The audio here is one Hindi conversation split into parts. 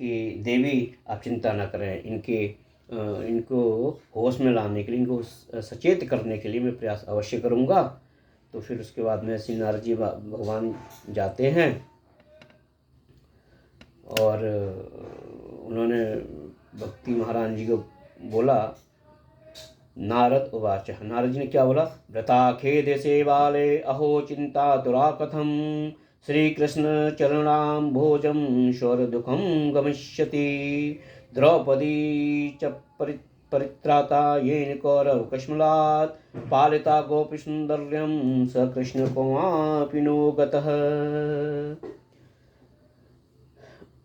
कि देवी आप चिंता न करें, इनको होश में लाने के लिए, इनको सचेत करने के लिए मैं प्रयास अवश्य करूँगा। तो फिर उसके बाद में श्री नारद जी भगवान जाते हैं और उन्होंने भक्ति महारानी जी को बोला। नारद उवाच, नारद जी ने क्या बोला? व्रता खेद से वाले अहो चिंता दुरा कथम, श्री कृष्ण चरणाम भोजम स्वर दुखम गमिष्यति, द्रौपदी च परित्राता येन कौरव कश्मलात्, पालिता गोपी सुंदर्यम स कृष्ण कोमापि नो गतः।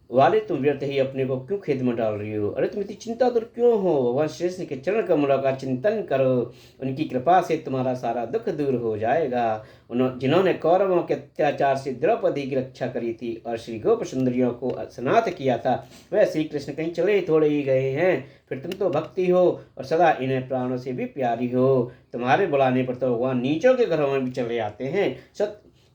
वाले तुम व्यर्थ ही अपने को क्यों खेद में डाल रही हो? अरे तुम इतनी चिंता दूर क्यों हो? भगवान श्री कृष्ण के चरण कमलों का चिंतन करो, उनकी कृपा से तुम्हारा सारा दुख दूर हो जाएगा। जिन्होंने कौरवों के अत्याचार से द्रौपदी की रक्षा करी थी और श्री गोप सुंदरियों को स्नात किया था, वह श्री कृष्ण कहीं चले थोड़े ही गए हैं। फिर तुम तो भक्ति हो और सदा इन्हें प्राणों से भी प्यारी हो। तुम्हारे बुलाने पर तो भगवान नीचों के घरों में भी चले आते हैं।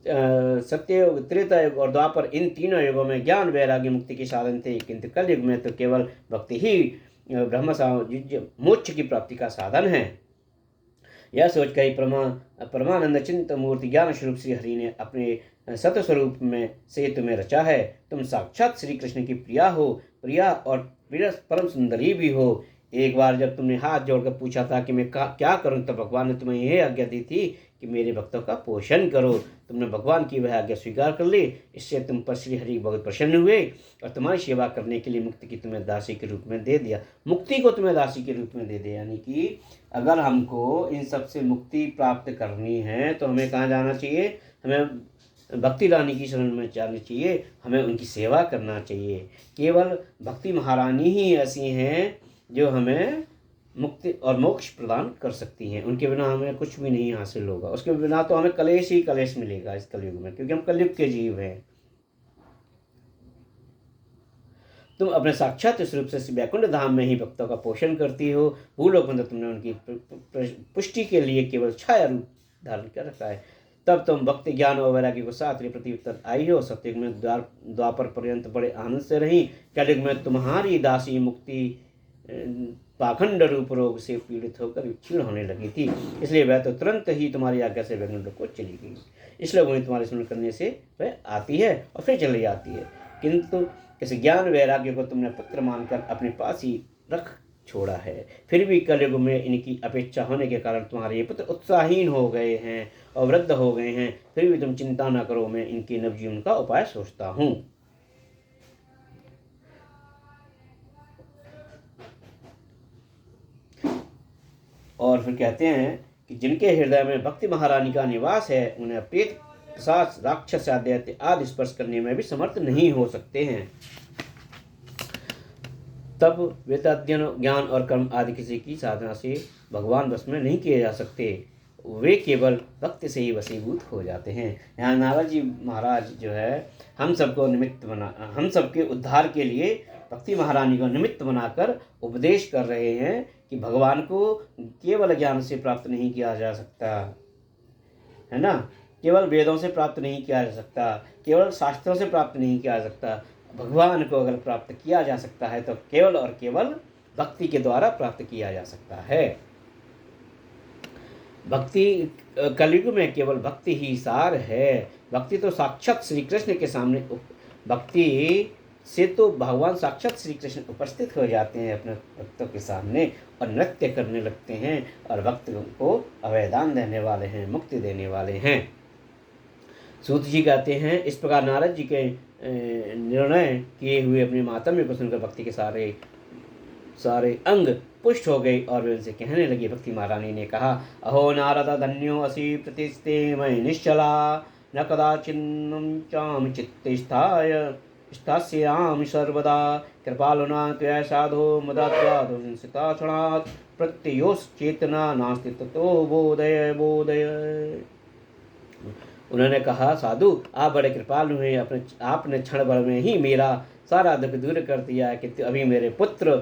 सत्ययुग, त्रेता युग और द्वापर, इन तीनों युगों में ज्ञान वैराग्य मुक्ति के साधन थे, किंतु कलयुग में तो केवल भक्ति ही ब्रह्म मोक्ष की प्राप्ति का साधन है। यह सोचकर ही परमानंद चिंत मूर्ति ज्ञान स्वरूप श्री हरि ने अपने सत स्वरूप में से तुम्हें रचा है। तुम साक्षात श्री कृष्ण की प्रिया और प्रिय परम सुंदरी भी हो। एक बार जब तुमने हाथ जोड़कर पूछा था कि मैं क्या करूं, तब भगवान ने तुम्हें यह आज्ञा दी थी कि मेरे भक्तों का पोषण करो। तुमने भगवान की वह आज्ञा स्वीकार कर ली। इससे तुम पर श्री हरि बहुत प्रसन्न हुए और तुम्हारी सेवा करने के लिए मुक्ति की तुम्हें दासी के रूप में दे दिया। मुक्ति को तुम्हें दासी के रूप में दे दिया, यानी कि अगर हमको इन सब से मुक्ति प्राप्त करनी है तो हमें कहाँ जाना चाहिए? हमें भक्ति रानी की शरण में जाना चाहिए, हमें उनकी सेवा करना चाहिए। केवल भक्ति महारानी ही ऐसी हैं जो हमें मुक्ति और मोक्ष प्रदान कर सकती हैं। उनके बिना हमें कुछ भी नहीं हासिल होगा। उसके बिना तो हमें कलेश ही कलेश मिलेगा इस कलयुग में, क्योंकि हम कलयुग के जीव हैं। तुम अपने साक्षात स्वरूप से वैकुंठ धाम में ही भक्तों का पोषण करती हो। भूलोक में तो तुमने उनकी पुष्टि के लिए केवल छाया रूप धारण कर रखा है। तब तुम भक्ति ज्ञान और वैराग्य को साथ ले पृथ्वी पर आई हो। सत्ययुग में द्वापर पर्यंत बड़े आनंद से रही। कलयुग में तुम्हारी दासी मुक्ति पाखंड रूप रोग से पीड़ित होकर क्षीण होने लगी थी, इसलिए वह तो तुरंत ही तुम्हारी आज्ञा से वैकुंठ को चली गई। इसलिए उन्हें तुम्हारे स्मरण करने से वह आती है और फिर चली जाती है, किंतु इस ज्ञान वैराग्य को तुमने पुत्र मानकर अपने पास ही रख छोड़ा है। फिर भी कलयुग में इनकी अपेक्षा होने के कारण तुम्हारे ये पुत्र उत्साहीन हो गए हैं और वृद्ध हो गए हैं। फिर भी तुम चिंता न करो, मैं इनके नवजीवन का उपाय सोचता हूँ। और फिर कहते हैं कि जिनके हृदय में भक्ति महारानी का निवास है, उन्हें प्रेत, पिशाच, राक्षस आदि स्पर्श करने में भी समर्थ नहीं हो सकते हैं। तब वेदाध्ययन, ज्ञान और कर्म आदि किसी की साधना से भगवान वश में नहीं किए जा सकते, वे केवल भक्ति से ही वशीभूत हो जाते हैं। यहाँ नारद जी महाराज जो है हम सबके उद्धार के लिए भक्ति महारानी को निमित्त बनाकर उपदेश कर रहे हैं कि भगवान को केवल ज्ञान से प्राप्त नहीं किया जा सकता है ना, केवल वेदों से प्राप्त नहीं किया जा सकता, केवल शास्त्रों से प्राप्त नहीं किया जा सकता। भगवान को अगर प्राप्त किया जा सकता है तो केवल और केवल भक्ति के द्वारा प्राप्त किया जा सकता है। भक्ति कलयुग में केवल भक्ति ही सार है। भक्ति तो साक्षात श्री कृष्ण के सामने, भक्ति से तो भगवान साक्षात श्री कृष्ण उपस्थित हो जाते हैं अपने भक्तों के सामने और नृत्य करने लगते हैं और भक्तों को अभयदान देने वाले हैं, मुक्ति देने वाले हैं। सूत जी कहते हैं, इस प्रकार नारद जी के निर्णय किए हुए अपने मातम्य को सुनकर भक्ति के सारे अंग पुष्ट हो गई और वे उनसे कहने लगी। भक्ति महारानी ने कहा, अहो नारद धन्यो असि प्रतिस्ते मय निश्चला, न कदाचिन्नं चाम चित्ते स्थास्यामि सर्वदा, कृपालुना त्वया साधो मदात्वादो हिंसिता क्षणात्, प्रत्ययोश्चेतना नास्ति ततो बोधय। उन्होंने कहा, साधु आप बड़े कृपालु हैं, आपने क्षण भर में ही मेरा सारा दुख दूर कर दिया कि अभी मेरे पुत्र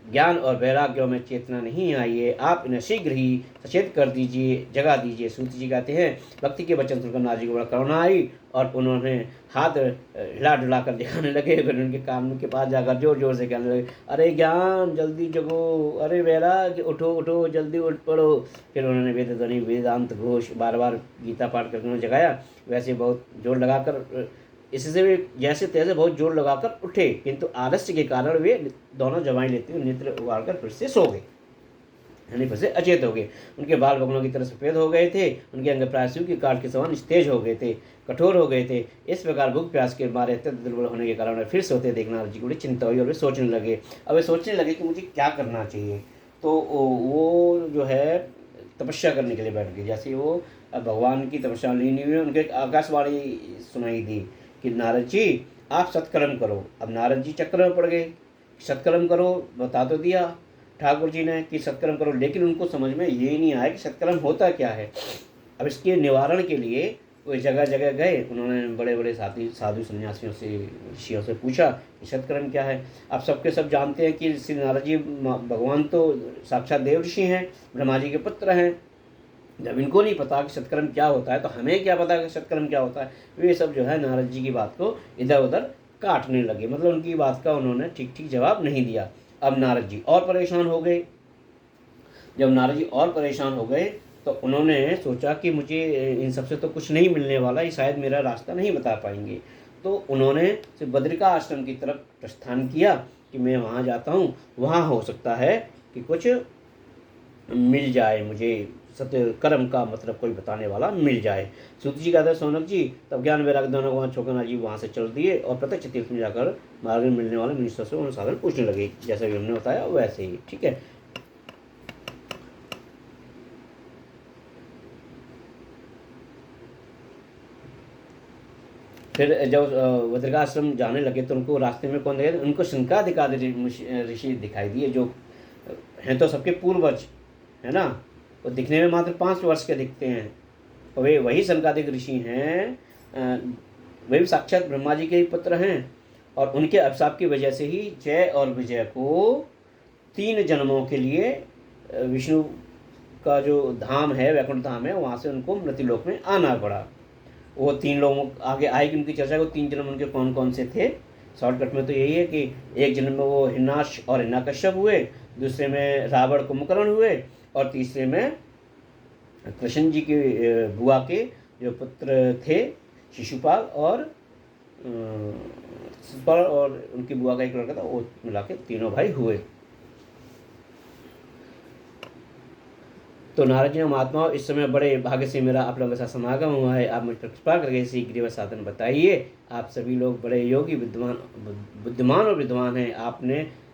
ज्ञान और वैराग्यों में चेतना नहीं आई है, आप इन्हें शीघ्र ही सचेत कर दीजिए, जगा दीजिए। सूत जी कहते हैं, भक्ति के वचन सुनकर नारद जी को बड़ा करुणा आई और उन्होंने हाथ हिला डुला कर दिखाने लगे। फिर उनके कान के पास जाकर जोर जोर से कहने लगे, अरे ज्ञान जल्दी जगो, अरे वैराग्य उठो उठो, जल्दी उठ पड़ो। फिर उन्होंने वेद ध्वनि वेदांत घोष बार बार गीता पाठ करके उन्होंने जगाया। वैसे बहुत जोर लगाकर, इससे वे जैसे तैसे बहुत जोर लगाकर उठे, किंतु आलस्य के कारण वे दोनों जवाएं लेते हुए नेत्र उगाड़कर फिर से सो गए, यानी फिर से अचेत हो गए। उनके बाल बगलों की तरह सफेद हो गए थे, उनके अंग प्राय की काट के समान तेज हो गए थे, कठोर हो गए थे। इस प्रकार भूख प्यास के मारे अत्यंत दुर्बल होने के कारण फिर सोते देखना नारद जी को बड़ी चिंता हुई और वे सोचने लगे। अब वे सोचने लगे कि मुझे क्या करना चाहिए। तो वो जो है तपस्या करने के लिए बैठ गए। जैसे वो भगवान की तपस्या लीन हुई, उनके आकाशवाणी सुनाई दी कि नारद जी आप सत्कर्म करो। अब नारद जी चक्कर में पड़ गए, सत्कर्म करो, बता तो दिया ठाकुर जी ने कि सत्कर्म करो, लेकिन उनको समझ में ये नहीं आया कि सत्कर्म होता क्या है। अब इसके निवारण के लिए वो जगह जगह गए, उन्होंने बड़े बड़े साधु सन्यासियों से, ऋषियों से पूछा कि सत्कर्म क्या है। आप सबके सब जानते हैं कि श्री नारद जी भगवान तो साक्षात देव ऋषि हैं, ब्रह्मा जी के पुत्र हैं। जब इनको नहीं पता कि सत्कर्म क्या होता है तो हमें क्या पता कि सत्कर्म क्या होता है। वे सब जो है नारद जी की बात को इधर उधर काटने लगे, मतलब उनकी बात का उन्होंने ठीक ठीक जवाब नहीं दिया। अब नारद जी और परेशान हो गए। जब नारद जी और परेशान हो गए तो उन्होंने सोचा कि मुझे इन सबसे तो कुछ नहीं मिलने वाला, ये शायद मेरा रास्ता नहीं बता पाएंगे। तो उन्होंने सिर्फ बद्रिका आश्रम की तरफ प्रस्थान किया कि मैं वहाँ जाता हूँ, वहाँ हो सकता है कि कुछ मिल जाए, मुझे सत्य कर्म का मतलब कोई बताने वाला मिल जाए। सूत जी कहते हैं, सौनक जी तब ज्ञान वैराग्य दोनों वहाँ छोकना जी वहाँ से चल दिए और प्रत्यक्ष तीर्थ में जाकर मार्ग में मिलने वाले मनुष्य से उन साधन पूछने लगे, जैसा भी हमने बताया वैसे ही। ठीक है। फिर जब बद्रिकाश्रम जाने लगे तो उनको रास्ते में कौन दिखे, उनको शंकादिकादि ऋषि दिखाई दिए, जो हैं तो सबके पूर्वज है ना। वो दिखने में मात्र 5 वर्ष के दिखते हैं, और वे वही शंकादिक ऋषि हैं, वे भी साक्षात ब्रह्मा जी के ही पुत्र हैं। और उनके अभिशाप की वजह से ही जय और विजय को 3 जन्मों के लिए विष्णु का जो धाम है, वैकुंठ धाम है, वहाँ से उनको मृत्युलोक में आना पड़ा। वो 3 लोगों आगे आएगी उनकी चर्चा को, 3 जन्म उनके कौन कौन से थे। शॉर्टकट में तो यही है कि एक जन्म में वो हिरण्याक्ष और हिरण्यकश्यप हुए, दूसरे में रावण कुंभकर्ण हुए, और तीसरे में कृष्ण जी के बुआ के जो पुत्र थे शिशुपाल और शिशुपाल और उनकी बुआ का एक लड़का था, वो मिला के तीनों भाई हुए। तो नारद जी महात्माओं, इस समय बड़े भाग्य से मेरा आप लोगों के साथ समागम हुआ है। आप मुझ पर कृपा करके शीघ्र व साधन बताइए। आप सभी लोग बड़े योगी बुद्धिमान और विद्वान हैं।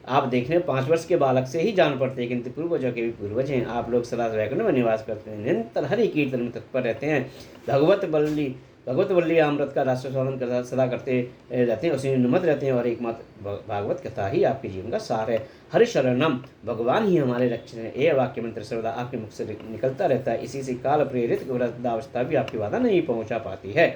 आप देखने 5 वर्ष के बालक से ही जान पड़ते हैं, किंतु पूर्वजों के भी पूर्वज हैं। आप लोग सदा वैकुंठ में निवास करते हैं, निरंतर हरि कीर्तन में तत्पर रहते हैं, भगवत वल्ली अमृत का राष्ट्र सदा करते रहते हैं, उसी में निमत रहते हैं, और एकमात्र भागवत कथा ही आपके जीवन का सार है। हरि शरणम, भगवान ही हमारे रक्षण है, यह वाक्य मंत्र सर्वदा आपके मुख से निकलता रहता है। इसी से काल प्रेरित वृद्धावस्था भी आपकी बाधा नहीं पहुंचा पाती है।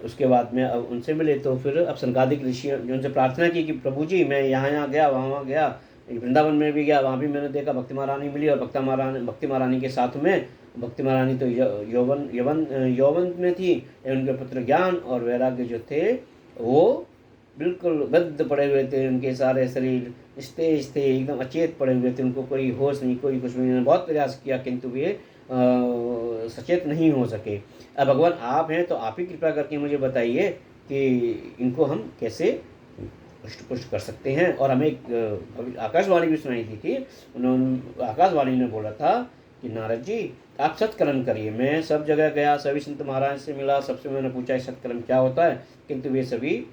उसके बाद में अब उनसे मिले तो फिर अब सनकादिक ऋषि ने उनसे प्रार्थना की कि प्रभु जी मैं यहाँ गया, वहाँ गया, वृंदावन में भी गया, वहाँ भी मैंने देखा भक्ति महारानी मिली, और भक्ति महारानी के साथ में, भक्ति महारानी तो यौवन में थी, उनके पुत्र ज्ञान और वैराग्य जो थे वो बिल्कुल बद्ध पड़े हुए थे, उनके सारे शरीर स्तेज थे, एकदम अचेत पड़े हुए थे, उनको कोई होश नहीं, कोई कुछ नहीं। बहुत प्रयास किया किंतु वे सचेत नहीं हो सके। अब भगवान आप हैं तो आप ही कृपा करके मुझे बताइए कि इनको हम कैसे पुष्ट कर सकते हैं। और हमें एक आकाशवाणी भी सुनाई थी कि उन्होंने आकाशवाणी ने बोला था कि नारद जी आप सत्कर्म करिए। मैं सब जगह गया, सभी संत महाराज से मिला, सबसे मैंने पूछा सत्कर्म क्या होता है, किंतु वे सभी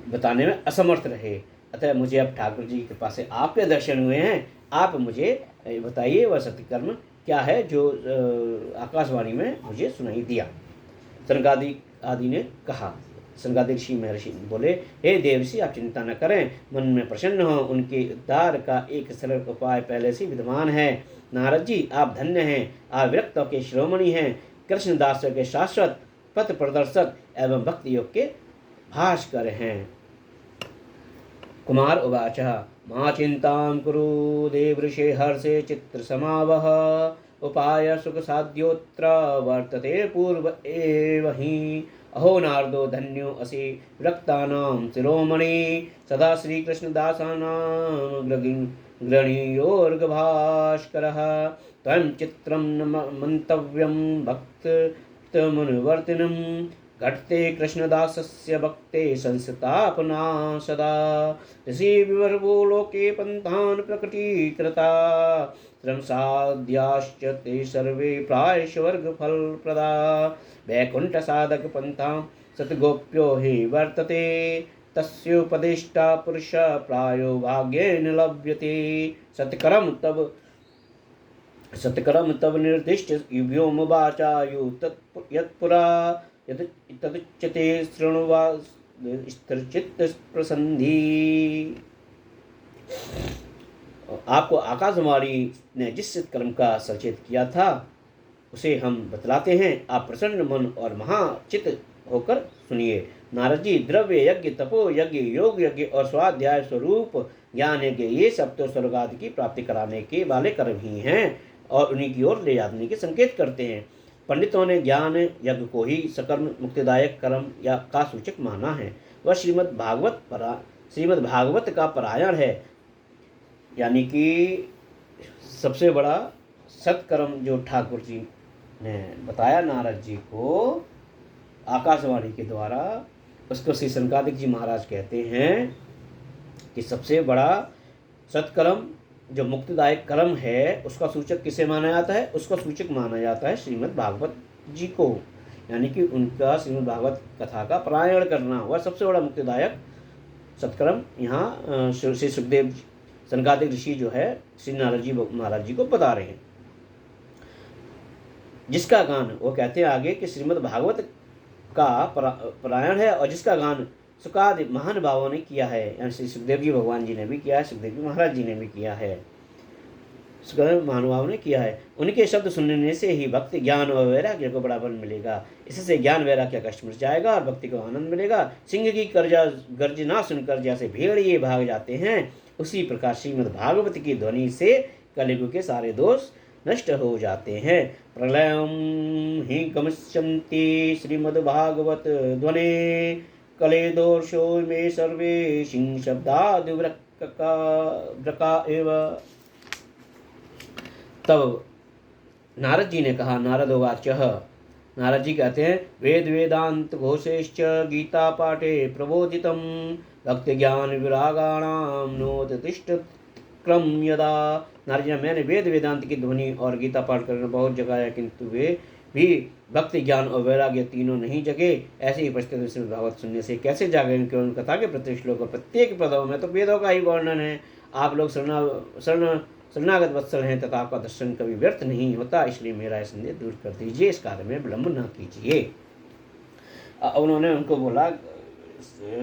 बताने में असमर्थ रहे। अतः मुझे अब ठाकुर जी की कृपा से आपके दर्शन हुए हैं, आप मुझे बताइए वह सत्कर्म क्या है जो आकाशवाणी में मुझे सुनाई दिया। सनकादिक आदि ने कहा, सनकादिक ऋषि महर्षि बोले, हे देवर्षि आप चिंता न करें, मन में प्रसन्न हो, उनके उद्धार का एक सरल उपाय पहले से विद्यमान है। नारद जी आप धन्य हैं, आप विरक्तों के शिरोमणि हैं, कृष्णदासों के शाश्वत पथ प्रदर्शक एवं भक्ति योग के भास्कर हैं। कुमार उवाच मा चिंतां कुरु देवऋषे हर्षे चित्रसमावह उपाय सुखसाध्योऽत्र वर्तते पूर्व एव हि अहो नारदो धन्यो असि विरक्तानां शिरोमणि सदा श्रीकृष्णदासानां गृणीयोर्गभास्करः त्वं चित्रं न मन्तव्यं भक्तमुनिवर्तिनं घटते कृष्णदासस्य भक्ते संस्तापना सदा ऋषिविवर्गो लोके पन्थान् प्रकटीकृता श्रमसाध्याश्च ते सर्वे प्रायशवर्गफलप्रदा वैकुण्ठसाधकपन्थां सद्गोप्यो हि वर्तते तस्योपदिष्टा पुरुष प्रायो भाग्येन लभ्यते सत्कर्म तब निर्दिष्ट व्योम वाचायु यत्पुरा तदुच्यते शृण्वा स्थिरचित्त प्रसन्धि। आपको आकाशवाणी ने जिस कर्म का सचेत किया था उसे हम बतलाते हैं, आप प्रसन्न मन और महाचित होकर सुनिए। नारद जी, द्रव्य यज्ञ, तपो यज्ञ, योग यज्ञ और स्वाध्याय स्वरूप ज्ञान यज्ञ, ये सब तो स्वर्ग आदि की प्राप्ति कराने के वाले कर्म ही हैं और उन्हीं की ओर ले जाने के संकेत करते हैं। पंडितों ने ज्ञान यज्ञ को ही सकर्म मुक्तिदायक कर्म या का सूचक माना है। वह श्रीमद् भागवत का पारायण है, यानी कि सबसे बड़ा सत्कर्म जो ठाकुर जी ने बताया नारद जी को आकाशवाणी के द्वारा, उसको श्री सनकादिक जी महाराज कहते हैं कि सबसे बड़ा सत्कर्म जो मुक्तिदायक कर्म है उसका सूचक किसे माना जाता है? उसका सूचक माना जाता है श्रीमद् भागवत जी को, यानी कि उनका श्रीमद् भागवत कथा का पारायण करना वह सबसे बड़ा मुक्तिदायक सत्कर्म यहाँ श्री सुखदेव सनकादिक ऋषि जो है श्री नारद जी महाराज जी को बता रहे हैं। जिसका गान, वो कहते हैं आगे कि श्रीमद् भागवत का पारायण है और जिसका गान सुकादि महानुभावों ने किया है, यानी श्री सुखदेव जी भगवान जी ने भी किया है, सुखदेव जी महाराज जी ने भी किया है, सुखदेव महानुभावों ने किया है। उनके शब्द सुनने से ही भक्ति ज्ञान और वैराग्य को बड़ा बल मिलेगा। इससे ज्ञान वैराग्य का कष्ट मिट जाएगा और भक्ति को आनंद मिलेगा। सिंह की गर्जना सुनकर जैसे भेड़िए भाग जाते हैं, उसी प्रकार श्रीमद् भागवत की ध्वनि से कलियुग के सारे दोष नष्ट हो जाते हैं। प्रलयम हि गमिष्यन्ति श्रीमद्भागवत ध्वने कले दोषो मे सर्वे सिंह शब्दादिव्रका एव। तब नारद जी ने कहा, नारदोवाच, नारद जी कहते हैं, वेद वेदांत घोषेश्च गीता पाठे प्रबोधितम भक्ति ज्ञान विरागाणाम नोदतिष्ठ क्रम यदा। नारद जी, मैंने वेद वेदांत की ध्वनि और गीता पाठ करना बहुत जगाया, किंतु वे भी भक्ति ज्ञान और वैराग्य तीनों नहीं जगे। ऐसे ही परिस्थिति श्रीमद् भागवत सुनने से कैसे जागे? क्यों कथा के प्रत्येक श्लोक प्रत्येक पदों में तो वेदों का ही वर्णन है। आप लोग शरणागत वत्सल हैं तथा आपका दर्शन कभी व्यर्थ नहीं होता, इसलिए मेरा संदेह दूर कर दीजिए, इस कार्य में विलंब न कीजिए। उन्होंने उनको बोला,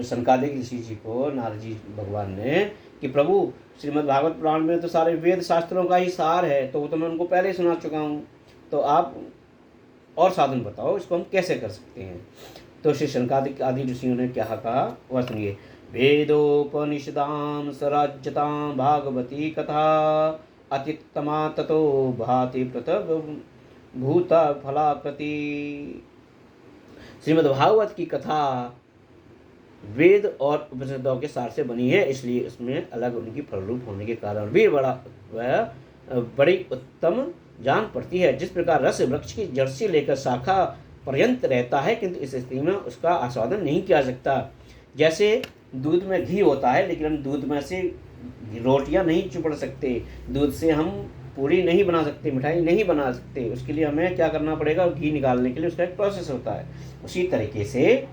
सनकादिक ऋषि जी को नारद जी भगवान ने, कि प्रभु श्रीमद् भागवत पुराण में तो सारे वेद शास्त्रों का ही सार है, तो वो तो मैं उनको पहले ही सुना चुका हूँ, तो आप और साधन बताओ, इसको हम कैसे कर सकते हैं। तो श्री सनकादिक आदि ऋषियों ने क्या कहा वह सुनिए। वेदोपनिषदां सराज्यतां भागवती कथा अत्युत्तमा ततो भाति पृथग भूता फलाकृति। श्रीमद् भागवत की कथा वेद और उपनिषदों के सार से बनी है, इसलिए इसमें अलग उनकी फलरूप होने के कारण भी बड़ी उत्तम जान पड़ती है। जिस प्रकार रस वृक्ष की जड़ से लेकर शाखा पर्यंत रहता है, किंतु इस स्थिति में उसका आस्वादन नहीं किया सकता। जैसे दूध में घी होता है, लेकिन हम दूध में से रोटियां नहीं चुपड़ सकते, दूध से हम पूरी नहीं बना सकते, मिठाई नहीं बना सकते, उसके लिए हमें क्या करना पड़ेगा? घी निकालने के लिए उसका एक प्रोसेस होता है। उसी तरीके से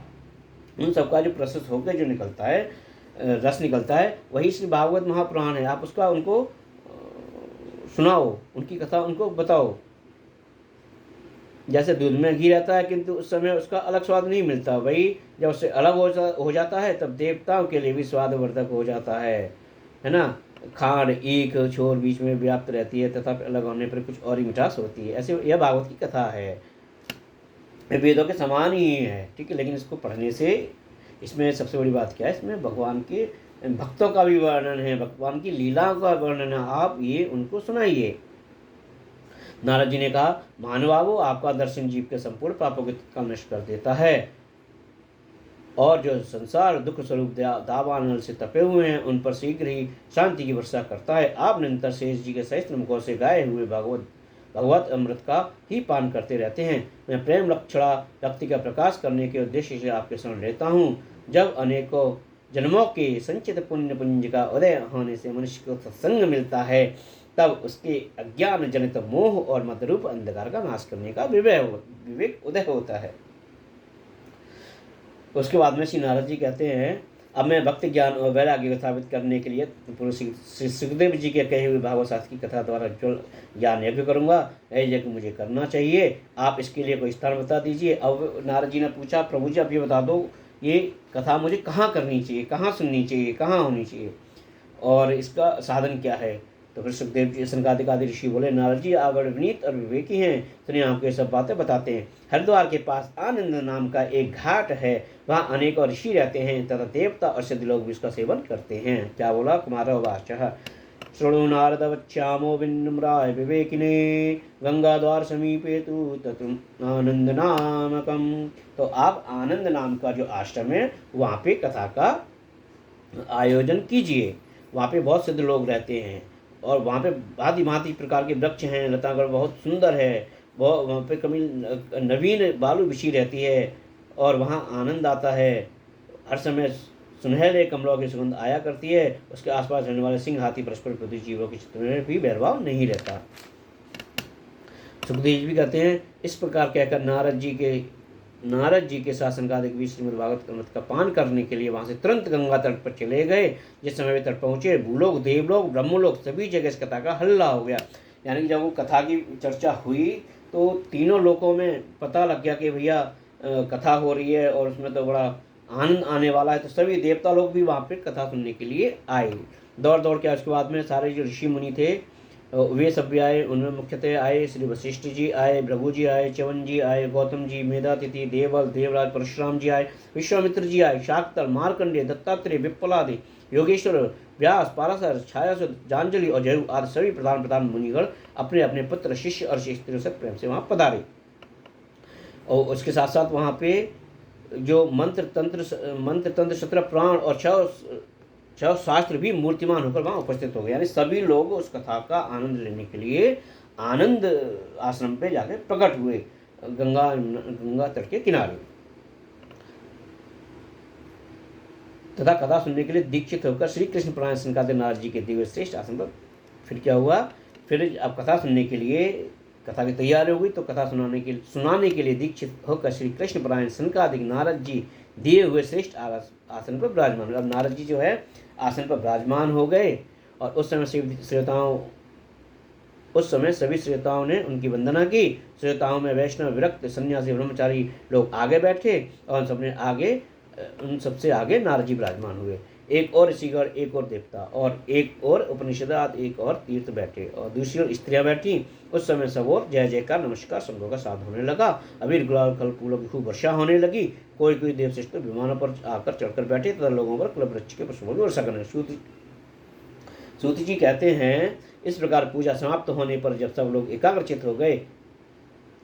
उन सबका जो प्रोसेस होकर जो निकलता है, रस निकलता है, वही श्री भागवत महापुराण है। आप उसका उनको सुनाओ, उनकी कथा उनको बताओ। जैसे दूध में घी रहता है, किंतु उस समय उसका अलग स्वाद नहीं मिलता, वही जब उससे अलग हो जाता है तब देवताओं के लिए भी स्वादवर्धक हो जाता है ना। खांड एक छोर बीच में व्याप्त रहती है तथा अलग होने पर कुछ और ही मिठास होती है। ऐसे यह भागवत की कथा है, वेदों के समान ही है, ठीक है। लेकिन इसको पढ़ने से, इसमें सबसे बड़ी बात क्या है, इसमें भगवान के भक्तों का भी वर्णन है, भगवान की लीलाओं का वर्णन है, आप ये उनको सुनाइए। नारद जी ने कहा, महानुभावो, आपका दर्शन जीव के संपूर्ण पापों को तत्काल नष्ट कर देता है, और जो संसार दुख स्वरूप दावानल से तपे हुए हैं उन पर शीघ्र ही शांति की वर्षा करता है। आप निरंतर शेष जी के सहस्त्र मुखों से गाए हुए भगवत अमृत का ही पान करते रहते हैं। मैं प्रेम लक्षणा भक्ति का प्रकाश करने के उद्देश्य से आपके शरण लेता हूँ। जब अनेकों जन्मों के संचित पुण्य पुंज का उदय होने से मनुष्य को सत्संग मिलता है, तब उसके अज्ञान जनित मोह और मदरूप अंधकार का नाश करने का विवेक उदय होता है। उसके बाद में श्री नारद जी कहते हैं, अब मैं भक्ति ज्ञान और वैराग्य को स्थापित करने के लिए श्री सुखदेव जी के कहे हुए भागवत शास्त्र की कथा द्वारा जो ज्ञान यज्ञ करूंगा, यह यज्ञ मुझे करना चाहिए, आप इसके लिए कोई स्थान बता दीजिए। अब नारद जी ने पूछा, प्रभु जी आप ये बता दो, ये कथा मुझे कहाँ करनी चाहिए, कहाँ सुननी चाहिए, कहाँ होनी चाहिए, और इसका साधन क्या है। तो फिर सुखदेव जी सनकादिक आदि ऋषि बोले, नारद जी आप बड़े विनीत और विवेकी हैं, सुनिए आपको ये सब बातें बताते हैं। हरिद्वार के पास आनंद नाम का एक घाट है, वहाँ अनेक ऋषि रहते हैं तथा देवता और सिद्ध लोग भी इसका सेवन करते हैं। क्या बोला, कुमार वाचः शृणु नारद वच्यामो विनम्राय विवेकिने गंगाद्वार समीपे तु तत्र आनंद नामकम। तो आप आनंद नाम का जो आश्रम है वहाँ पे कथा का आयोजन कीजिए। वहाँ पे बहुत सिद्ध लोग रहते हैं और वहाँ पे भांति भांति प्रकार के वृक्ष हैं, लतागढ़ बहुत सुंदर है, बहुत वहाँ पे कभी नवीन बालू बिछी रहती है और वहाँ आनंद आता है। हर समय सुनहरे कमलों की सुगंध आया करती है। उसके आसपास रहने वाले सिंह हाथी परस्पर प्रति जीवों के चित्र में भी भेदभाव नहीं रहता। सुखदेव जी कहते हैं, इस प्रकार कहकर नारद जी के साथ सनकादिक भी श्रीमद् भागवत अमृत का पान करने के लिए वहां से तुरंत गंगा तट पर चले गए। जिस समय वे तट पहुंचे, भूलोक, देवलोक, ब्रह्मलोक सभी जगह इस कथा का हल्ला हो गया। यानी कि जब वो कथा की चर्चा हुई तो तीनों लोकों में पता लग गया कि भैया कथा हो रही है और उसमें तो बड़ा आनंद आने वाला है। तो सभी देवता लोग भी वहाँ पे कथा सुनने के लिए आए, दौड़ दौड़ के। उसके बाद में सारे जो ऋषि मुनि थे वे सब भी आए। उनमें मुख्यतः आए श्री वशिष्ठ जी आए, भृगु जी आए, च्यवन जी आए, गौतम जी, मेधातिथि, देवल, देवराज परशुराम जी आए, विश्वामित्र जी आए, शाक्तर, मार्कंडेय, दत्तात्रेय, विप्पलादि, योगेश्वर, व्यास, पाराशर, छायासुत, जांजलि और जयु आदि सभी प्रधान प्रधान अपने अपने पुत्र, शिष्य और स्त्रियों से प्रेम से वहाँ पधारे। और उसके साथ साथ वहाँ पे जो मंत्र तंत्र 17 प्राण और छह शास्त्र भी मूर्तिमान होकर वहाँ उपस्थित हो गए। यानी सभी लोग उस कथा का आनंद लेने के लिए आनंद आश्रम पे जाकर प्रकट हुए, गंगा तट के किनारे, तथा कथा सुनने के लिए दीक्षित होकर श्री कृष्ण पुराण सनकादिक नारद जी के दिव्य श्रेष्ठ आश्रम पर। फिर क्या हुआ, फिर अब कथा सुनने के लिए कथा की तैयारी हुई तो कथा सुनाने के लिए दीक्षित होकर श्री कृष्ण पुराण सनकादिक नारद जी दिए हुए श्रेष्ठ आसन पर विराजमान। अब नारद जी जो है आसन पर विराजमान हो गए और उस समय सभी श्रोताओं ने उनकी वंदना की। श्रोताओं में वैष्णव, विरक्त, सन्यासी, ब्रह्मचारी लोग आगे बैठे और उन सबसे आगे नारद जी विराजमान हुए। एक और ऋषिगण, एक और देवता और एक और उपनिषदात, एक और तीर्थ बैठे और दूसरी ओर स्त्रियां बैठी। उस समय सब और जय जयकार नमस्कार संभों का साध होने लगा। अबीर गुलाल कल फूलों की खूब वर्षा होने लगी। कोई कोई देवश्रेष्ठ विमानों पर आकर चढ़कर बैठे तथा लोगों पर कल्प वृक्ष के पुष्पों की वर्षा करने। सूत जी कहते हैं, इस प्रकार पूजा समाप्त होने पर जब सब लोग एकाग्रचित हो गए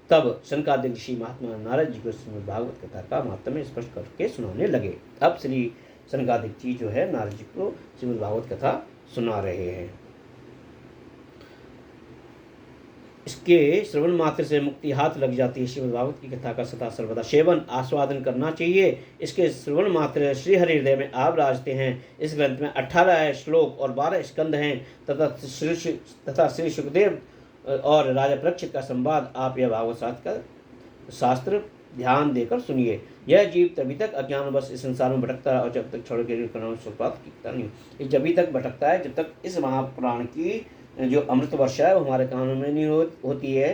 तब सनकादिक ऋषि महात्मा नारद जी को श्रीमद् भागवत कथा का महात्म्य स्पष्ट करके सुनाने लगे। अब श्री सनकादिक जी जो है नारद जी को श्रीमद् भागवत कथा सुना रहे हैं। इसके श्रवण मात्र से मुक्ति हाथ लग जाती है। श्रीमद् भागवत की कथा का सदा सर्वदा सेवन आस्वादन करना चाहिए। इसके श्रवण मात्र श्री हरि हृदय में आप राजते हैं। इस ग्रंथ में 18 श्लोक और 12 स्कंद हैं तथा श्री सुखदेव और राजा परीक्षित का संवाद। आप यह भागवत शास्त्र ध्यान देकर सुनिए। यह जीव तभी तक अज्ञानवश इस संसार में भटकता है और जब तक छोड़ के प्राप्त नहीं, ये जब तक भटकता है जब तक इस महापुराण की जो अमृत वर्षा है वो हमारे कानों में नहीं होती है,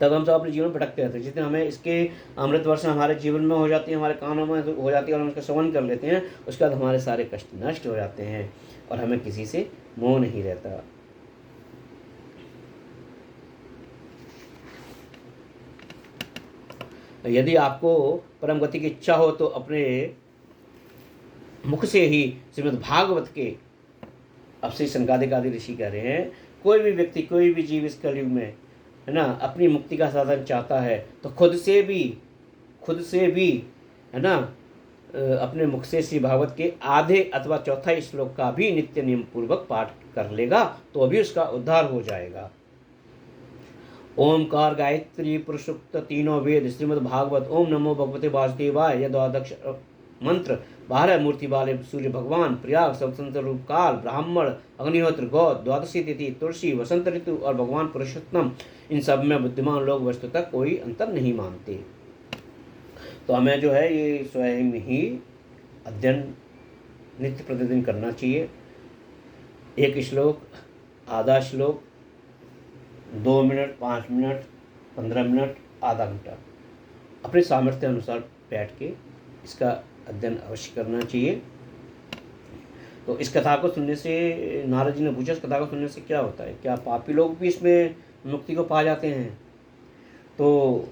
तब हम सब अपने जीवन भटकते रहते हैं। जितने हमें इसके अमृत वर्षा हमारे जीवन में हो जाती है, हमारे कानों में हो जाती है और हम उसका श्रवण कर लेते हैं, उसके बाद हमारे सारे कष्ट नष्ट हो जाते हैं और हमें किसी से मोह नहीं रहता। यदि आपको परम गति की इच्छा हो तो अपने मुख से ही श्रीमद् भागवत के, अब श्री सनकादिक आदि ऋषि कह रहे हैं, कोई भी व्यक्ति, कोई भी जीव इस कलयुग में, है ना, अपनी मुक्ति का साधन चाहता है तो खुद से भी, है ना, अपने मुख से श्री भागवत के आधे अथवा चौथाई श्लोक का भी नित्य नियम पूर्वक पाठ कर लेगा तो अभी उसका उद्धार हो जाएगा। ओमकार, गायत्री, पुरुषोक्त, तीनों वेद, श्रीमद् भागवत, ओम नमो भगवते वासुदेवाय, यह द्वादश मंत्र, 12 मूर्ति वाले सूर्य भगवान, प्रयाग, स्वतंत्र रूप, काल, ब्राह्मण, अग्निहोत्र, गौ, द्वादशी तिथि, तुलसी, वसंत ऋतु और भगवान पुरुषोत्तम, इन सब में बुद्धिमान लोग वस्तुतः कोई अंतर नहीं मानते। तो हमें जो है ये स्वयं ही अध्ययन नित्य प्रतिदिन करना चाहिए। एक श्लोक, आधा श्लोक, 2 मिनट, 5 मिनट, 15 मिनट, आधा घंटा, अपने सामर्थ्य अनुसार बैठ के इसका अध्ययन अवश्य करना चाहिए। तो इस कथा को सुनने से, नारद जी ने पूछा, इस कथा को सुनने से क्या होता है, क्या पापी लोग भी इसमें मुक्ति को पा जाते हैं? तो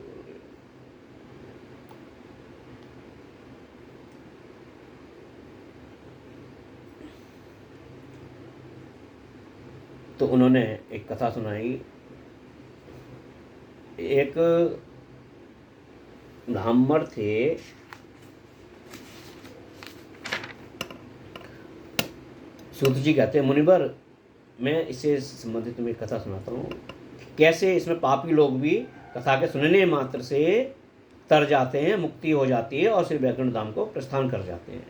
उन्होंने एक कथा सुनाई। एक ब्राह्मण थे, सूत जी कहते हैं, मुनिवर, मैं इससे संबंधित तुम्हें कथा सुनाता हूँ, कैसे इसमें पापी लोग भी कथा के सुनने मात्र से तर जाते हैं, मुक्ति हो जाती है और फिर वैकुंठ धाम को प्रस्थान कर जाते हैं।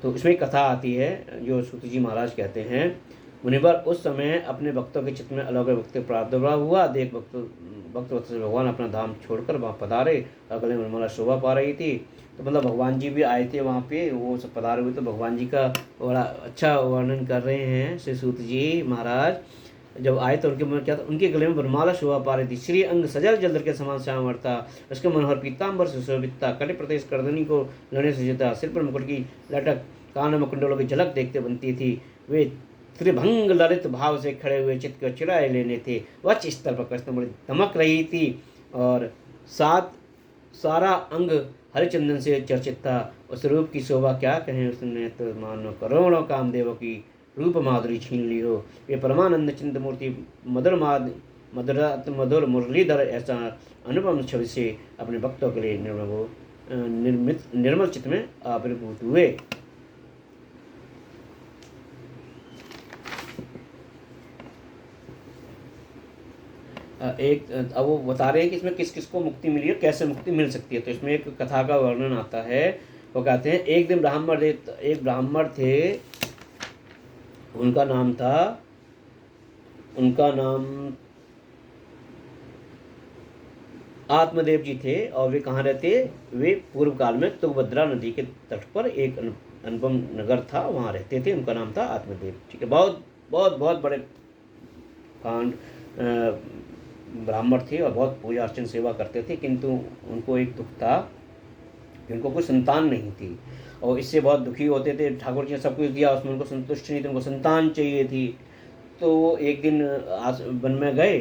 तो इसमें कथा आती है जो सूत जी महाराज कहते हैं, मुनिवर, उस समय अपने भक्तों के चित्त में अलौकिक भक्ति प्रादुर्भाव हुआ। देख भक्त से भगवान अपना धाम छोड़कर वहाँ पधारे, अगले निर्मला शोभा पा रही थी। तो मतलब भगवान जी भी आए थे वहाँ पे, वो सब पधारे हुए। तो भगवान जी का बड़ा अच्छा वर्णन कर रहे हैं श्री सूत जी महाराज। जब आए तो उनके मन क्या था, उनके गले में वरमाला शोभा पा रही थी, श्री अंग सजल जलधर के समान श्यामवर था, उसके मनोहर पीताम्बर से शोभित था, कटे प्रदेश करदनी को लड़ने से जीता, सिर पर मुकुट की लटक, कान में कुंडलों की झलक देखते बनती थी। वे त्रिभंग ललित भाव से खड़े हुए चित्त को चुराए लेने थे। वक्ष स्थल पर कृष्ण बड़ी दमक रही थी और सारा अंग हरिचंदन से चर्चित था। उस रूप की शोभा क्या कहें, उसने तो मानो करोड़ों कामदेवों की रूप माधुरी छीन ली हो। वे परमानंद चिंत मूर्ति मधुर मुरलीधर ऐसा अनुपम छवि से अपने भक्तों के लिए निर्मल चित्त में आविर्भूत हुए। अब वो बता रहे हैं कि इसमें किस किस को मुक्ति मिली है, कैसे मुक्ति मिल सकती है। तो इसमें एक कथा का वर्णन आता है। वो कहते हैं, एक दिन एक ब्राह्मण थे, उनका नाम आत्मदेव जी थे। और वे कहाँ रहते? वे पूर्व काल में तुंगभद्रा नदी के तट पर एक अनुपम नगर था, वहाँ रहते थे। उनका नाम था आत्मदेव। ठीक है, बहुत बहुत बहुत बड़े कांड ब्राह्मण थे और बहुत पूजा अर्चन सेवा करते थे, किंतु उनको एक दुख था कि उनको कोई संतान नहीं थी और इससे बहुत दुखी होते थे। ठाकुर जी ने सब कुछ दिया, उसमें उनको संतुष्ट नहीं थी, उनको संतान चाहिए थी। तो वो एक दिन वन में गए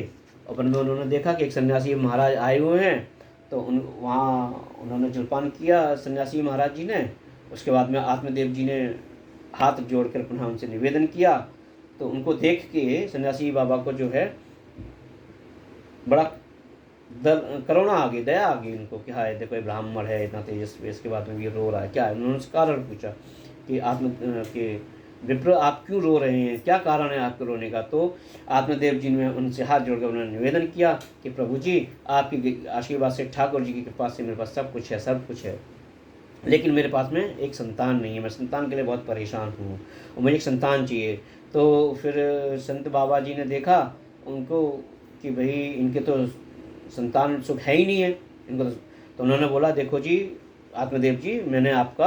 और वन में उन्होंने देखा कि एक सन्यासी महाराज आए हुए हैं। तो वहाँ उन्होंने जलपान किया सन्यासी महाराज जी ने। उसके बाद में आत्मदेव जी ने हाथ जोड़कर पुनः उनसे निवेदन किया। तो उनको देख के सन्यासी बाबा को जो है बड़ा करुणा आ गई, दया आ गई उनको कि हाय देखो ये ब्राह्मण है इतना तेजस्वी, इसके बाद में ये रो रहा है, क्या है? उन्होंने उसका कारण पूछा कि विप्र आप क्यों रो रहे हैं, क्या कारण है आपके रोने का? तो आत्मदेव जी ने उनसे हाथ जोड़कर उन्होंने निवेदन किया कि प्रभु जी, आपकी आशीर्वाद से, ठाकुर जी की कृपा से मेरे पास सब कुछ है, लेकिन मेरे पास में एक संतान नहीं है। मैं संतान के लिए बहुत परेशान हूँ और मुझे एक संतान चाहिए। तो फिर संत बाबा जी ने देखा उनको कि भाई इनके तो संतान सुख है ही नहीं है इनको। तो उन्होंने बोला, देखो जी आत्मदेव जी, मैंने आपका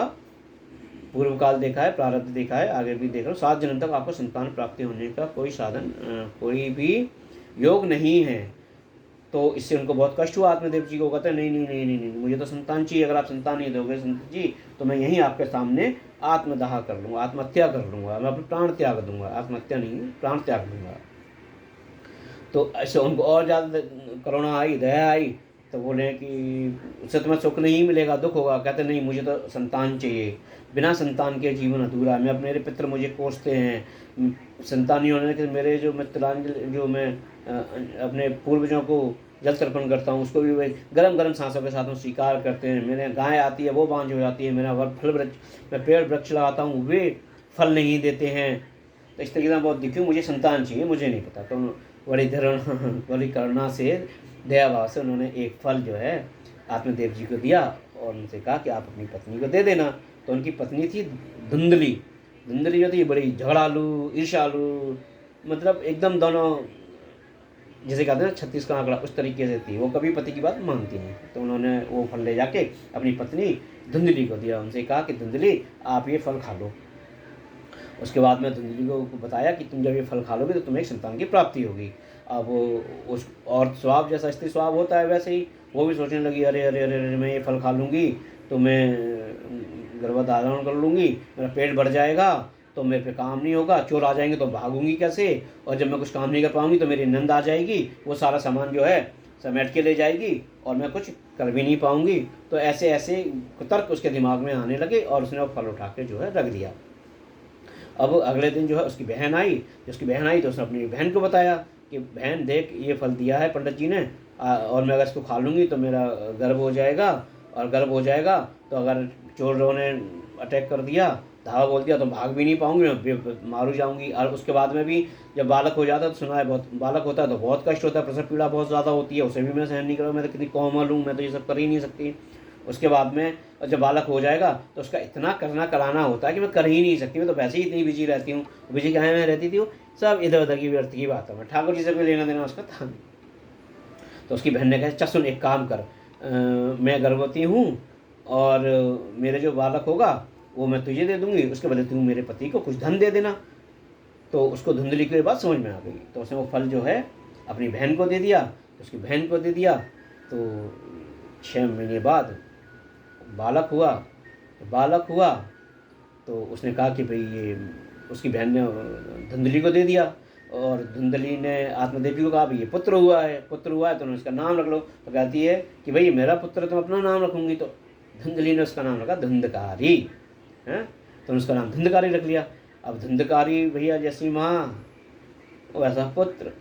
पूर्व काल देखा है, प्रारब्ध देखा है, आगे भी देख रहा हूँ, 7 जन्म तक आपको संतान प्राप्ति होने का कोई साधन, कोई भी योग नहीं है। तो इससे उनको बहुत कष्ट हुआ। आत्मदेव जी को कहते हैं, नहीं, मुझे तो संतान चाहिए। अगर आप संतान नहीं दोगे संत जी, तो मैं यहीं आपके सामने आत्मदाह कर लूँगा, आत्महत्या कर लूँगा, मैं अपने प्राण त्याग दूंगा। आत्महत्या नहीं, प्राण त्याग दूंगा। तो ऐसे उनको और ज़्यादा करुणा आई, दया आई। तो बोले कि उससे तुम्हें सुख नहीं मिलेगा, दुख होगा। कहते नहीं, मुझे तो संतान चाहिए, बिना संतान के जीवन अधूरा है। मैं मेरे पितर मुझे कोसते हैं, संतान नहीं होने के मेरे जो मित्रांजलि जो मैं अपने पूर्वजों को जल तर्पण करता हूँ उसको भी वे गरम गरम सांसों के साथ में स्वीकार करते हैं। मेरे गाय आती है वो बांझ हो जाती है, मेरा फल वृक्ष मैं पेड़ वृक्ष लगाता हूँ वे फल नहीं देते हैं। तो इस तरीके से बहुत दुखी हूँ, मुझे संतान चाहिए, मुझे नहीं पता। तो बड़ी बड़ी करुणा से दया भाव से उन्होंने एक फल जो है आत्मदेव जी को दिया और उनसे कहा कि आप अपनी पत्नी को दे देना। तो उनकी पत्नी थी धुंधली। धुंधली जो थी बड़ी झगड़ालू, ईर्ष्यालु, मतलब एकदम दोनों जैसे कहते हैं 36 का आंकड़ा, उस तरीके से थी। वो कभी पति की बात मानती नहीं। तो उन्होंने वो फल ले जाके अपनी पत्नी धुंधली को दिया। उनसे कहा कि धुंधली आप ये फल खा लो। उसके बाद में धुंधली को बताया कि तुम जब ये फल खा लोगे तो तुम्हें एक संतान की प्राप्ति होगी। अब उस और स्वभाव जैसा स्त्री स्वभाव होता है वैसे ही वो भी सोचने लगी, अरे अरे अरे अरे मैं ये फल खा लूँगी तो मैं गर्भधारण कर लूँगी, मेरा पेट बढ़ जाएगा, तो मेरे पे काम नहीं होगा, चोर आ जाएंगे तो भागूंगी कैसे, और जब मैं कुछ काम नहीं कर पाऊंगी तो मेरी नंद आ जाएगी, वो सारा सामान जो है समेट के ले जाएगी और मैं कुछ कर भी नहीं पाऊंगी। तो ऐसे ऐसे तर्क उसके दिमाग में आने लगे और उसने वो फल उठा के जो है रख दिया। अब अगले दिन जो है उसकी बहन आई। तो उसने अपनी बहन को बताया कि बहन देख ये फल दिया है पंडित जी ने, और मैं अगर इसको खा लूँगी तो मेरा गर्भ हो जाएगा, और गर्भ हो जाएगा तो अगर चोरों ने अटैक कर दिया, धावा बोल दिया तो भाग भी नहीं पाऊंगी, मैं मारू जाऊंगी। और उसके बाद में भी जब बालक हो जाता है तो सुना है बहुत बालक होता है तो बहुत कष्ट होता है, प्रसव पीड़ा बहुत ज़्यादा होती है, उसे भी मैं सहन नहीं करूँ, मैं तो कितनी कोमल हूँ, मैं तो ये सब कर ही नहीं सकती। उसके बाद में जब बालक हो जाएगा तो उसका इतना करना कराना होता है कि मैं कर ही नहीं सकती, मैं तो वैसे ही इतनी बिजी रहती हूँ। बिजी कहाँ में रहती थी वो, सब इधर उधर की व्यर्थ की बात है, मैं ठाकुर जी से कोई लेना देना उसका था नहीं। तो उसकी बहन ने कहा चल सुन एक काम कर, मैं गर्भवती हूँ और मेरे जो बालक होगा वो मैं तुझे दे दूंगी, उसके बदले तू मेरे पति को कुछ धन दे देना। तो उसको धुंधली की बात समझ में आ गई, तो उसने वो फल जो है अपनी बहन को दे दिया। तो उसकी बहन को दे दिया तो 6 महीने बाद बालक हुआ। तो उसने कहा कि भाई ये उसकी बहन ने धुंधली को दे दिया, और धुंधली ने आत्मदेव जी को कहा भाई ये पुत्र हुआ है तो उन्होंने इसका नाम रख लो। तो कहती है कि भाई मेरा पुत्र तुम अपना नाम रखूँगी। तो धुंधली ने उसका नाम रखा धुंधकारी है, तो उसका नाम धुंधकारी रख लिया। अब धुंधकारी भैया जैसी माँ वैसा पुत्र,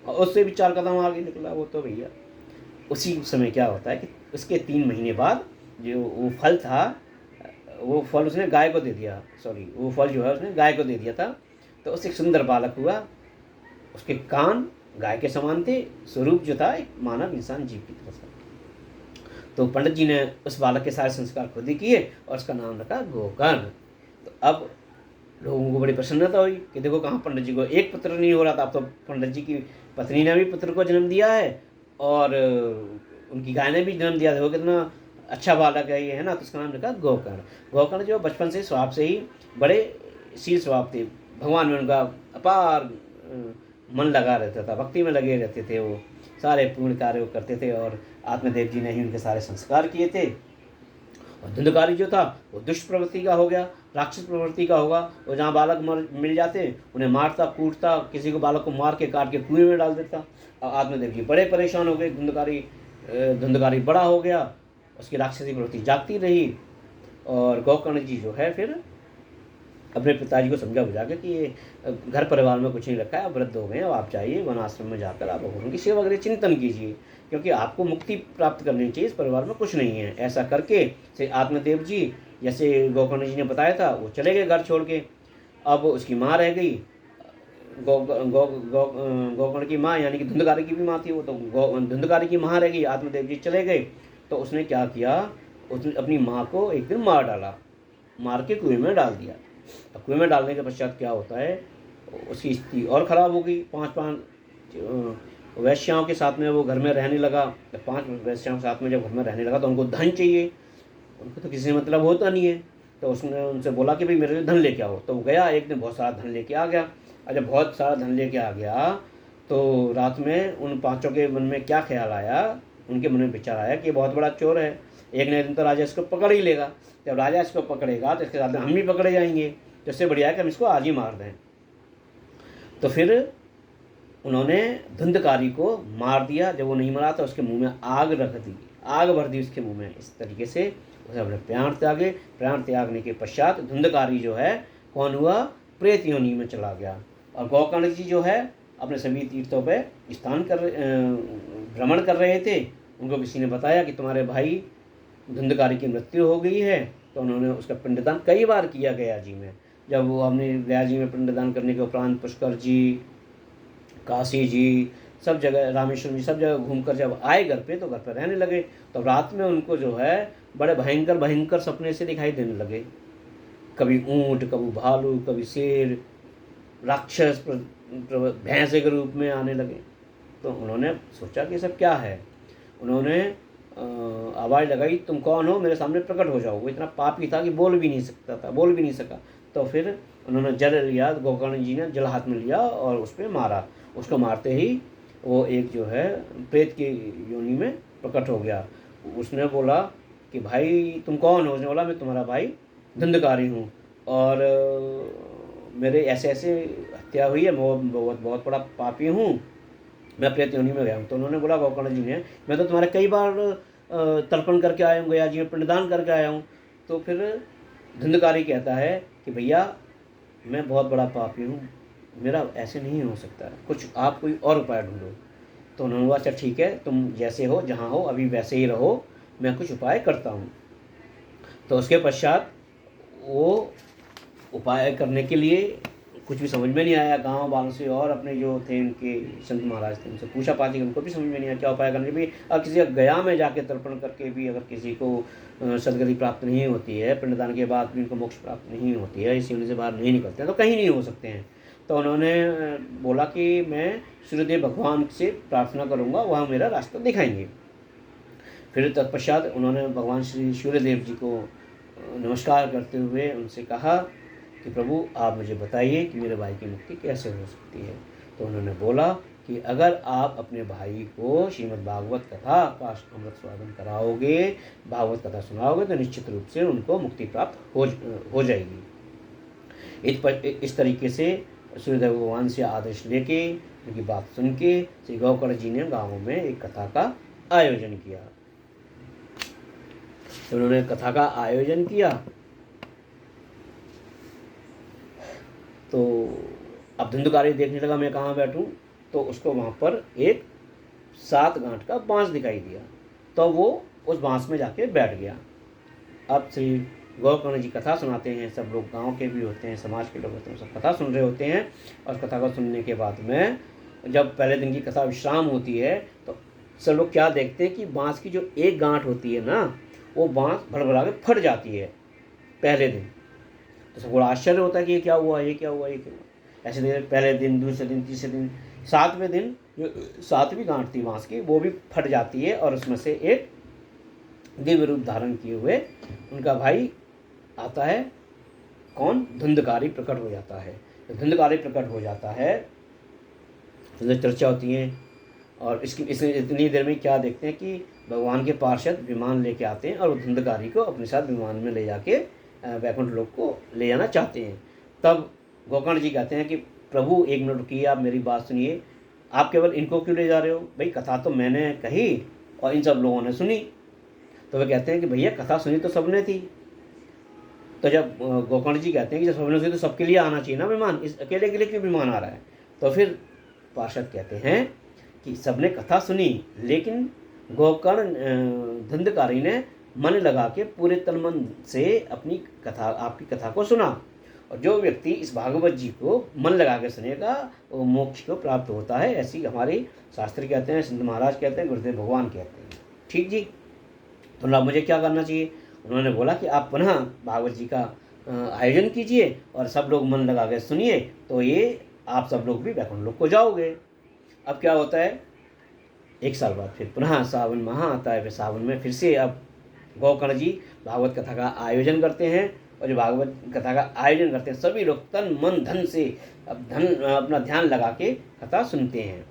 और उससे भी 4 कदम आगे निकला वो तो भैया। उसी समय क्या होता है कि उसके 3 महीने बाद जो वो फल था वो फल उसने गाय को दे दिया, वो फल जो है उसने गाय को दे दिया था। तो उससे एक सुंदर बालक हुआ, उसके कान गाय के समान थे, स्वरूप जो था एक मानव इंसान जीव की तरह था। तो पंडित जी ने उस बालक के सारे संस्कार खुद ही किए और उसका नाम रखा गोकर्ण। तो अब लोगों को बड़ी प्रसन्नता हुई कि देखो कहाँ पंडित जी को एक पुत्र नहीं हो रहा था, अब तो पंडित जी की पत्नी ने भी पुत्र को जन्म दिया है और उनकी गाय ने भी जन्म दिया। देखो कितना अच्छा बालक है ये, है ना। तो उसका नाम रखा गोकर्ण। गोकर्ण जो बचपन से स्वभाव से ही बड़े शील स्वभाव थे, भगवान में उनका अपार मन लगा रहता था, भक्ति में लगे रहते थे, वो सारे पूर्ण कार्य करते थे और आत्मदेव जी ने ही उनके सारे संस्कार किए थे। और धुंधकारी जो था वो दुष्ट प्रवृत्ति का हो गया, राक्षस प्रवृत्ति का होगा। वो जहाँ बालक मिल जाते उन्हें मारता कूटता, किसी को बालक को मार के काट के कुएं में डाल देता। और आत्मदेव जी बड़े परेशान हो गए, धुंधकारी बड़ा हो गया, उसकी राक्षसी प्रवृत्ति जागती रही। और गोकर्ण जी जो है फिर अपने पिताजी को समझा बुझा के कि ये घर परिवार में कुछ नहीं रखा है, अब वृद्ध हो गए, अब आप चाहिए वन आश्रम में जाकर आप भगवान की सेवा करिए, चिंतन कीजिए, क्योंकि आपको मुक्ति प्राप्त करनी चाहिए, इस परिवार में कुछ नहीं है। ऐसा करके से आत्मदेव जी जैसे गोकर्ण जी ने बताया था वो चले गए घर छोड़ के। अब उसकी माँ रह गई, गोकर्ण की माँ यानी कि धुंधकारी की भी माँ थी वो, तो धुंधकारी की माँ रह गई, आत्मदेव जी चले गए। तो उसने क्या किया, उसने अपनी माँ को एक दिन मार डाला, मार के कुएं में डाल दिया। अब कुएं में डालने के पश्चात क्या होता है, उसकी स्थिति और ख़राब हो गई। 5 वैश्याओं के साथ में वो घर में रहने लगा। 5 वैश्याओं के साथ में जब घर में रहने लगा तो उनको धन चाहिए, उनको तो किसी से मतलब होता नहीं है। तो उसने उनसे बोला कि भाई मेरे लिए धन लेके आओ। तो वो गया, एक दिन बहुत सारा धन लेके आ गया। और जब बहुत सारा धन लेके आ गया तो रात में उन 5 के मन में क्या ख्याल आया, उनके मन में विचार आया कि ये बहुत बड़ा चोर है, एक न एक दिन तो राजा इसको पकड़ ही लेगा। जब राजा इसको पकड़ेगा तो इसके साथ हम भी पकड़े जाएंगे, तो इससे बढ़िया है कि हम इसको आज ही मार दें। तो फिर उन्होंने धुंधकारी को मार दिया। जब वो नहीं मरा तो उसके मुंह में आग रख दी, आग भर दी उसके मुंह में। इस तरीके से उसने अपने प्राण त्यागे। प्राण त्यागने के पश्चात धुंधकारी जो है कौन हुआ, प्रेत योनि में चला गया। और गोकर्ण जी जो है अपने सभी तीर्थों पे भ्रमण कर रहे थे। उनको किसी ने बताया कि तुम्हारे भाई धुंधकारी की मृत्यु हो गई है। तो उन्होंने उसका पिंडदान कई बार किया गया जी में। जब वो हमने गया जी में पिंडदान करने के उपरांत पुष्कर जी, काशी जी, सब जगह, रामेश्वरम जी, सब जगह घूमकर जब आए घर पे तो घर पर रहने लगे। तो रात में उनको जो है बड़े भयंकर भयंकर सपने से दिखाई देने लगे। कभी ऊंट, कभी भालू, कभी शेर, राक्षस भैंसे के रूप में आने लगे। तो उन्होंने सोचा कि सब क्या है। उन्होंने आवाज़ लगाई, तुम कौन हो, मेरे सामने प्रकट हो जाओ। वो इतना पापी था कि बोल भी नहीं सकता था, बोल भी नहीं सका। तो फिर उन्होंने जल लिया, गोकर्ण जी ने जल हाथ में लिया और उस पर मारा। उसको मारते ही वो एक जो है प्रेत की योनि में प्रकट हो गया। उसने बोला कि भाई तुम कौन हो। उसने बोला मैं तुम्हारा भाई धुंधकारी हूँ और मेरे ऐसे ऐसे हत्या हुई है, मैं बहुत बहुत बड़ा पापी हूँ, मैं प्रेत योनि में गया हूँ। तो उन्होंने बोला गोकर्ण जी ने, मैं तो तुम्हारे कई बार तर्पण करके आया हूँ, गया जी में पिंडदान करके आया हूँ। तो फिर धुंधकारी कहता है कि भैया मैं बहुत बड़ा पापी हूँ, मेरा ऐसे नहीं हो सकता, कुछ आप कोई और उपाय ढूंढो। तो उन्होंने बोला अच्छा ठीक है, तुम जैसे हो जहाँ हो अभी वैसे ही रहो, मैं कुछ उपाय करता हूँ। तो उसके पश्चात वो उपाय करने के लिए कुछ भी समझ में नहीं आया। गांव वालों से और अपने जो थे उनके संत महाराज थे उनसे पूछा पाती, उनको भी समझ में नहीं आया क्या उपाय करने भी। और किसी गया में जाके तर्पण करके भी अगर किसी को सदगति प्राप्त नहीं होती है, पिंडदान के बाद भी उनको मोक्ष प्राप्त नहीं होती है, इसी से बाहर नहीं निकलते हैं, तो कहीं नहीं हो सकते हैं। तो उन्होंने बोला कि मैं सूर्यदेव भगवान से प्रार्थना करूँगा, वह मेरा रास्ता दिखाएंगे। फिर तत्पश्चात उन्होंने भगवान श्री सूर्यदेव जी को नमस्कार करते हुए उनसे कहा कि प्रभु आप मुझे बताइए कि मेरे भाई की मुक्ति कैसे हो सकती है। तो उन्होंने बोला कि अगर आप अपने भाई को श्रीमद् भागवत कथा का अमृत स्वादन कराओगे, भागवत कथा सुनाओगे, तो निश्चित रूप से उनको मुक्ति प्राप्त हो जाएगी। इस तरीके से सूर्यदेव भगवान से आदेश लेके, उनकी बात सुन के श्री गोकर्ण जी ने गाँव में एक कथा का आयोजन किया। तो उन्होंने कथा का आयोजन किया। तो अब धुंधकारी देखने लगा मैं कहाँ बैठूं, तो उसको वहाँ पर एक 7 गांठ का बांस दिखाई दिया। तो वो उस बांस में जाके बैठ गया। अब श्री गोकर्ण जी कथा सुनाते हैं, सब लोग गांव के भी होते हैं, समाज के लोग होते हैं, सब कथा सुन रहे होते हैं। और कथा को सुनने के बाद में जब पहले दिन की कथा विश्राम होती है तो सब लोग क्या देखते हैं कि बांस की जो एक गांठ होती है ना, वो बांस भड़भड़ा के फट जाती है पहले दिन। तो सबको आश्चर्य होता है कि ये क्या हुआ, ये क्या हुआ, ये क्या हुआ। ऐसे दिन पहले दिन, दूसरे दिन, तीसरे दिन, 7वें दिन जो 7वीं गांठ थी बांस की वो भी फट जाती है और उसमें से एक दिव्य रूप धारण किए हुए उनका भाई आता है। कौन? धुंधकारी प्रकट हो जाता है। तो धुंधकारी प्रकट हो जाता है तो चर्चा होती है। और इसमें इतनी देर में क्या देखते हैं कि भगवान के पार्षद विमान लेके आते हैं और वो धुंधकारी को अपने साथ विमान में ले जाके वैकुंठ लोक को ले जाना चाहते हैं। तब गोकर्ण जी कहते हैं कि प्रभु एक मिनट रुकिए, आप मेरी बात सुनिए, आप केवल इनको क्यों ले जा रहे हो? भाई कथा तो मैंने कही और इन सब लोगों ने सुनी। तो वे कहते हैं कि भैया कथा सुनी तो सबने थी। तो जब गोकर्ण जी कहते हैं कि जब सबने सुनी तो सबके लिए आना चाहिए ना विमान, इस अकेले के लिए क्यों विमान आ रहा है? तो फिर पार्षद कहते हैं कि सबने कथा सुनी, लेकिन गोकर्ण धुंधकारी ने मन लगा के पूरे तन मन से अपनी कथा, आपकी कथा को सुना। और जो व्यक्ति इस भागवत जी को मन लगा के सुनेगा वो मोक्ष को प्राप्त होता है, ऐसी हमारे शास्त्र कहते हैं, संत महाराज कहते हैं, गुरुदेव भगवान कहते हैं। ठीक जी। तो अब मुझे क्या करना चाहिए? उन्होंने बोला कि आप पुनः भागवत जी का आयोजन कीजिए और सब लोग मन लगा के सुनिए, तो ये आप सब लोग भी वैकुंठ लोक को जाओगे। अब क्या होता है, 1 साल बाद फिर पुनः सावन माह आता है। फिर सावन में फिर से अब गोकर्ण जी भागवत कथा का आयोजन करते हैं। और जो भागवत कथा का आयोजन करते हैं सभी लोग तन मन धन से अब अपना ध्यान लगा के कथा सुनते हैं।